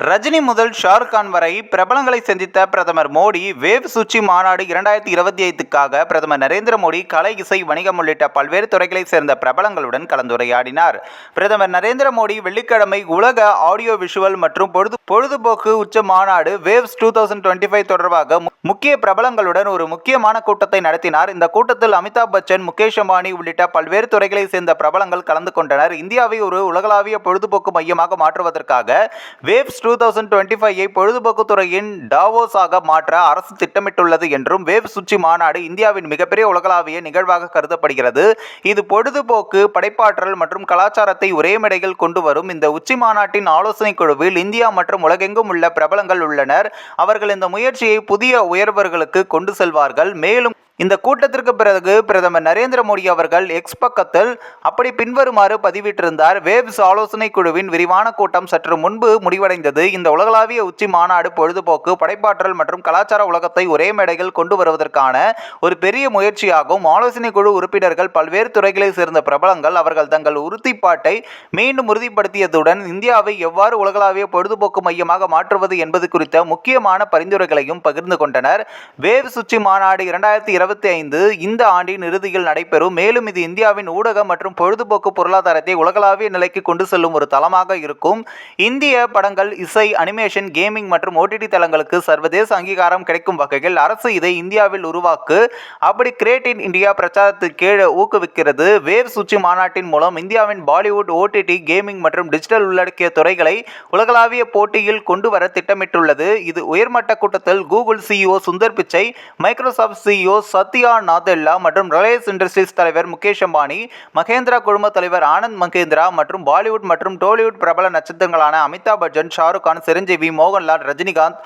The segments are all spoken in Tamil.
ரஜினி முதல் ஷாருக் கான் வரை பிரபலங்களை சந்தித்த பிரதமர் மோடி வேவ்ஸ் உச்சி மாநாடு 2025க்காக பிரதமர் நரேந்திர மோடி கலை, இசை, வணிகம் உள்ளிட்ட பல்வேறு துறைகளைச் சேர்ந்த பிரபலங்களுடன் கலந்துரையாடினார். பிரதமர் நரேந்திர மோடி வெள்ளிக்கிழமை உலக ஆடியோ விஷுவல் மற்றும் பொழுதுபோக்கு உச்ச மாநாடு வேவ்ஸ் 2025 தொடர்பாக முக்கிய பிரபலங்களுடன் ஒரு முக்கியமான கூட்டத்தை நடத்தினார். இந்த கூட்டத்தில் அமிதாப் பச்சன், முகேஷ் அம்பானி உள்ளிட்ட பல்வேறு துறைகளைச் சேர்ந்த பிரபலங்கள் கலந்து கொண்டனர். இந்தியாவை ஒரு உலகளாவிய பொழுதுபோக்கு மையமாக மாற்றுவதற்காக வேவ்ஸ் 2025 பொழுதுபோக்கு துறையின் டாவோஸாக மாற்ற அரசு திட்டமிட்டுள்ளது என்றும், வேவ்ஸ் உச்சி மாநாடு இந்தியாவின் மிகப்பெரிய உலகளாவிய நிகழ்வாக கருதப்படுகிறது. இது பொழுதுபோக்கு, படைப்பாற்றல் மற்றும் கலாச்சாரத்தை ஒரே மேடையில் கொண்டு வரும். இந்த உச்சி மாநாட்டின் ஆலோசனை குழுவில் இந்தியா மற்றும் உலகெங்கும் உள்ள பிரபலங்கள் உள்ளனர். அவர்கள் இந்த முயற்சியை புதிய உயர்வுகளுக்கு கொண்டு செல்வார்கள். மேலும் இந்த கூட்டத்திற்கு பிறகு பிரதமர் நரேந்திர மோடி அவர்கள் எக்ஸ் பக்கத்தில் அப்படி பின்வருமாறு பதிவிட்டிருந்தார். வேவ்ஸ் ஆலோசனை குழுவின் விரிவான கூட்டம் சற்று முன்பு முடிவடைந்தது. இந்த உலகளாவிய உச்சி மாநாடு பொழுதுபோக்கு, படைப்பாற்றல் மற்றும் கலாச்சார உலகத்தை ஒரே மேடையில் கொண்டு வருவதற்கான ஒரு பெரிய முயற்சியாகும். ஆலோசனை குழு உறுப்பினர்கள் பல்வேறு துறைகளைச் சேர்ந்த பிரபலங்கள். அவர்கள் தங்கள் உறுதிப்பாட்டை மீண்டும் உறுதிப்படுத்தியதுடன் இந்தியாவை எவ்வாறு உலகளாவிய பொழுதுபோக்கு மையமாக மாற்றுவது என்பது குறித்த முக்கியமான பரிந்துரைகளையும் பகிர்ந்து கொண்டனர். வேவ்ஸ் உச்சி மாநாடு 2025 இந்த ஆண்டின் இறுதியில் நடைபெறும். மேலும் இது இந்தியாவின் ஊடக மற்றும் பொழுதுபோக்கு பொருளாதாரத்தை உலகளாவிய நிலைக்கு கொண்டு செல்லும் ஒரு தளமாக இருக்கும். இந்திய படங்கள், இசை, அனிமேஷன், கேமிங் மற்றும் OTT தளங்களுக்கு சர்வதேச அங்கீகாரம் கிடைக்கும் வகையில் அரசு இதை இந்தியாவில் உருவாக்கு அப்படி கிரியேட் இன் இந்தியா பிரச்சாரத்துக்கு கீழே ஊக்குவிக்கிறது. வேவ்ஸ் உச்சி மாநாட்டின் மூலம் இந்தியாவின் பாலிவுட், OTT, கேமிங் மற்றும் டிஜிட்டல் உள்ளடக்கிய துறைகளை உலகளாவிய போட்டியில் கொண்டு வர திட்டமிட்டுள்ளது. இது உயர்மட்ட கூட்டத்தில் Google CEO Sundar Pichai, Microsoft CEO Sathya Nadella மற்றும் ரிலையன்ஸ் இண்டஸ்ட்ரீஸ் தலைவர் முகேஷ் அம்பானி, மகேந்திரா குழும தலைவர் ஆனந்த் மகேந்திரா மற்றும் பாலிவுட் மற்றும் டோலிவுட் பிரபல நட்சத்திரங்களான அமிதாப் பச்சன், ஷாருக் கான், சிரஞ்சீவி, மோகன்லால், ரஜினிகாந்த்,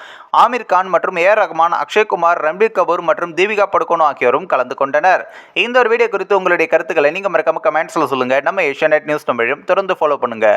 ஆமீர் கான் மற்றும் AR ரஹ்மான், அக்ஷய் குமார், ரன்பீர் கபூர் மற்றும் தீபிகா படுகோன் ஆகியோரும் கலந்து கொண்டனர். இந்த ஒரு வீடியோ குறித்து உங்களுடைய கருத்துக்களை நீங்க மறக்காம கமெண்ட்ஸ்ல சொல்லுங்க. நம்ம ஏஷியாநெட் நியூஸ் தமிழையும் தொடர்ந்து ஃபாலோ பண்ணுங்க.